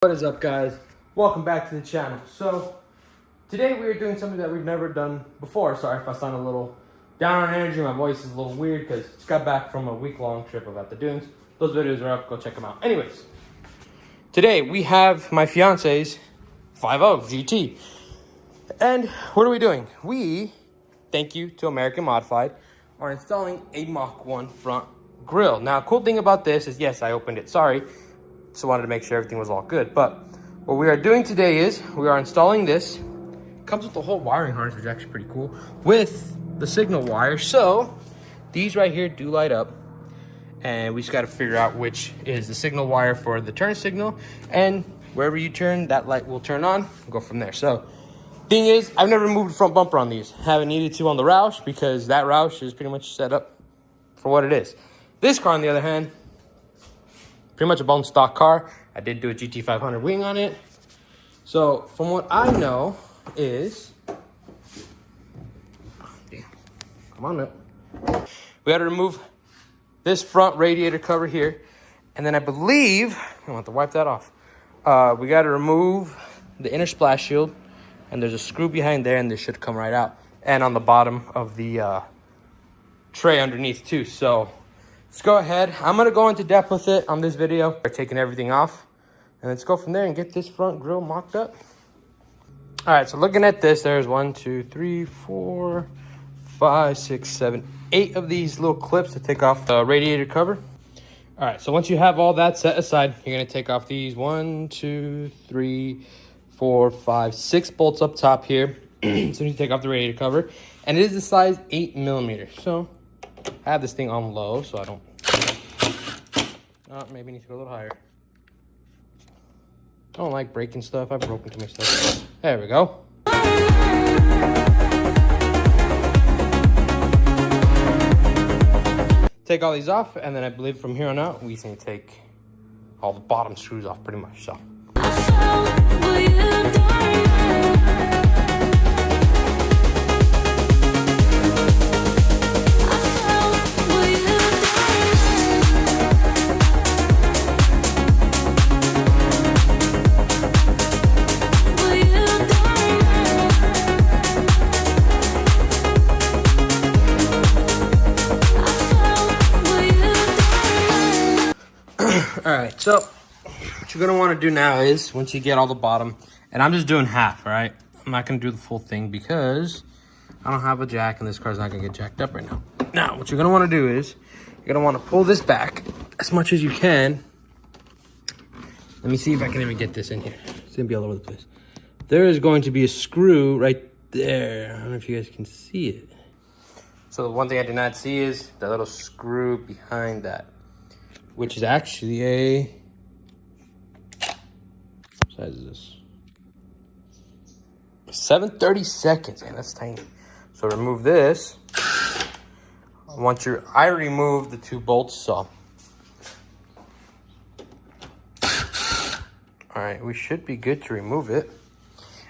What is up, guys? Welcome back to the channel. So today we are doing something that we've never done before. Sorry if I sound a little down on energy. My voice is a little weird because just got back from a week-long trip about the dunes. Those videos are up, go check them out. Anyways, today we have my fiance's 5.0 GT. And what are we doing? We, thank you to American Modified, are installing a Mach 1 front grille. Now, cool thing about this is, yes, I opened it, sorry. So wanted to make sure everything was all good. But what we are doing today is we are installing this. It comes with the whole wiring harness, which is actually pretty cool, with the signal wire. So these right here do light up, and we just got to figure out which is the signal wire for the turn signal, and wherever you turn, that light will turn on. We'll go from there. So thing is, I've never removed the front bumper on these. Haven't needed to on the Roush because that Roush is pretty much set up for what it is. This car, on the other hand, pretty much a bone stock car. I did do a GT500 wing on it. So from what I know is, come on up. We got to remove this front radiator cover here. And then I believe, I want to wipe that off. We got to remove the inner splash shield. And there's a screw behind there, and this should come right out. And on the bottom of the tray underneath too. So let's go ahead. I'm going to go into depth with it on this video. We're taking everything off. And let's go from there and get this front grille mocked up. All right, so looking at this, there's 1, 2, 3, 4, 5, 6, 7, 8 of these little clips to take off the radiator cover. All right, so once you have all that set aside, you're going to take off these 1, 2, 3, 4, 5, 6 bolts up top here. So you take off the radiator cover. And it is the size 8mm. So I have this thing on low, so I don't... maybe need to go a little higher. I don't like breaking stuff. I've broken too much stuff. There we go. Take all these off, and then I believe from here on out, we can take all the bottom screws off pretty much, so. All right, so what you're gonna want to do now is, once you get all the bottom, and I'm just doing half, all right? I'm not gonna do the full thing because I don't have a jack and this car's not gonna get jacked up right now. Now, what you're gonna want to do is, you're gonna want to pull this back as much as you can. Let me see if I can even get this in here. It's gonna be all over the place. There is going to be a screw right there. I don't know if you guys can see it. So the one thing I did not see is the little screw behind that, which is actually a, what size is this? 7/32, man, that's tiny. So remove this. I removed the 2 bolts, so. All right, we should be good to remove it.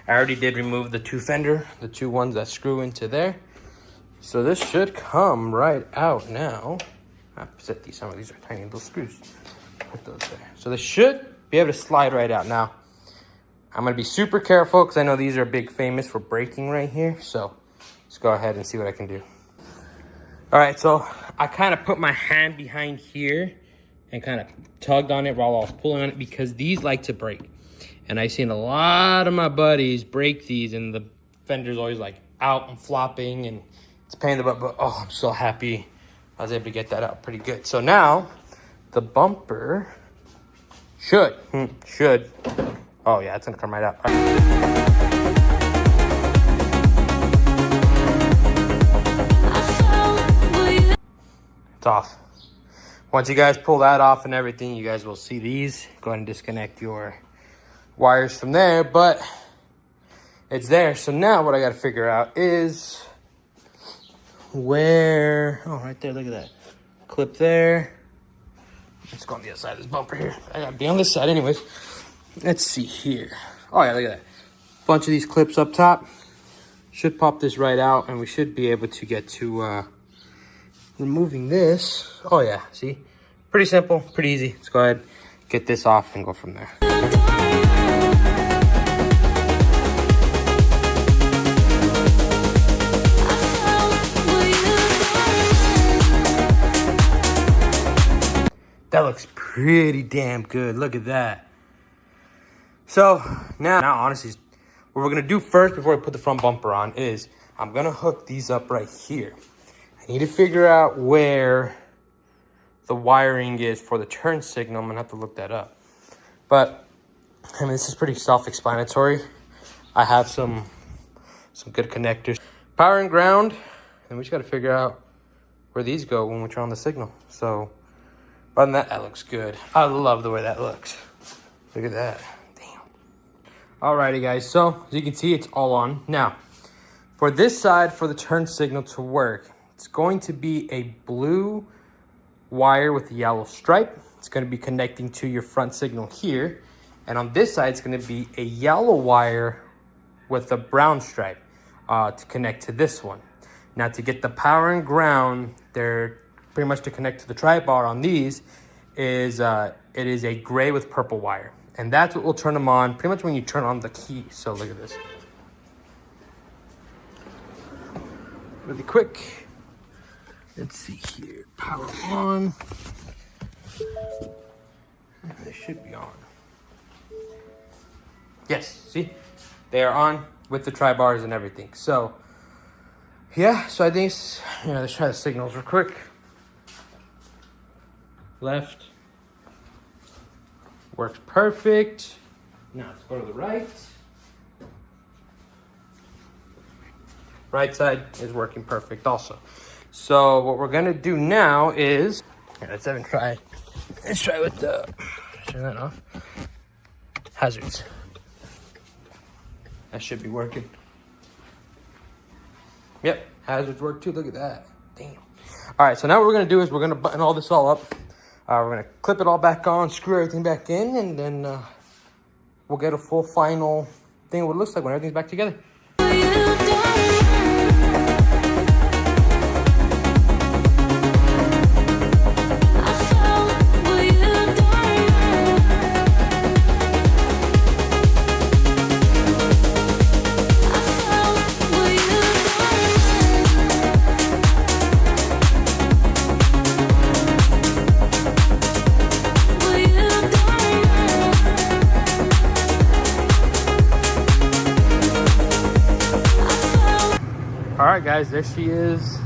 I already did remove the 2 fender, the 2 ones that screw into there. So this should come right out now. Some of these are tiny little screws. Put those there. So they should be able to slide right out. Now, I'm going to be super careful because I know these are big famous for breaking right here. So let's go ahead and see what I can do. All right, so I kind of put my hand behind here and kind of tugged on it while I was pulling on it because these like to break. And I've seen a lot of my buddies break these, and the fender's always like out and flopping, and it's a pain in the butt, but oh, I'm so happy I was able to get that out pretty good. So now the bumper should, oh yeah, it's gonna come right out. All right. It's off. Once you guys pull that off and everything, you guys will see these. Go ahead and disconnect your wires from there, but it's there. So now what I gotta figure out is where, oh, right there, look at that. Clip there. Let's go on the other side of this bumper here. I gotta be on this side anyways. Let's see here. Oh yeah, look at that. Bunch of these clips up top. Should pop this right out, and we should be able to get to removing this. Oh yeah, see? Pretty simple, pretty easy. Let's go ahead, get this off and go from there. pretty damn good. Look at that. So now honestly, what we're gonna do first before we put the front bumper on is I'm gonna hook these up right here. I need to figure out where the wiring is for the turn signal. I'm gonna have to look that up. But I mean, this is pretty self-explanatory. I have some good connectors. Power and ground, and we just gotta figure out where these go when we turn on the signal. So, other than that looks good. I love the way that looks. Look at that. Damn. Alrighty, guys. So, as you can see, it's all on. Now, for this side, for the turn signal to work, it's going to be a blue wire with a yellow stripe. It's going to be connecting to your front signal here. And on this side, it's going to be a yellow wire with a brown stripe to connect to this one. Now, to get the power and ground, they're pretty much to connect to the tri-bar on these is it is a gray with purple wire. And that's what will turn them on pretty much when you turn on the key. So look at this. Really quick. Let's see here. Power on. They should be on. Yes, see? They are on with the tri-bars and everything. So, yeah, so I think, let's try the signals real quick. Left. Works perfect. Now let's go to the right. Right side is working perfect also. So what we're gonna do now is, let's try with the, turn that off. Hazards. That should be working. Yep, hazards work too, look at that. Damn. All right, so now what we're gonna do is we're gonna button all this all up. We're gonna clip it all back on, screw everything back in, and then we'll get a full final thing of what it looks like when everything's back together. All right, guys, there she is,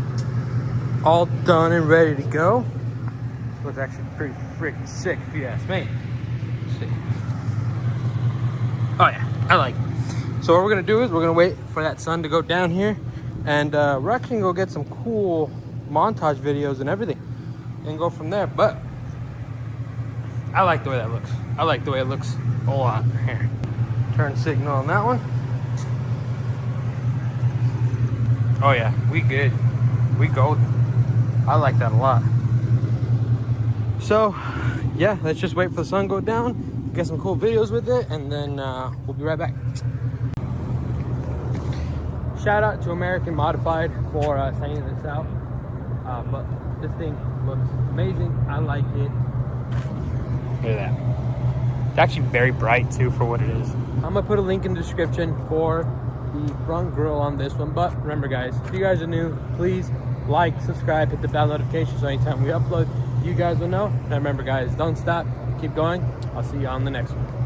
all done and ready to go. Looks actually pretty freaking sick, if you ask me. Let's see. Oh yeah, I like it. So what we're gonna do is we're gonna wait for that sun to go down here, and we're actually gonna go get some cool montage videos and everything, and go from there. But I like the way that looks. I like the way it looks a lot. Here, turn signal on that one. Oh yeah, we good. We golden. I like that a lot. So, yeah, let's just wait for the sun to go down, get some cool videos with it, and then we'll be right back. Shout out to American Modified for sending this out. But this thing looks amazing. I like it. Look at that. It's actually very bright too for what it is. I'm gonna put a link in the description for the front grille on this one. But remember, guys, if you guys are new, please like, subscribe, hit the bell notification so anytime we upload, you guys will know. And remember, guys, don't stop, keep going. I'll see you on the next one.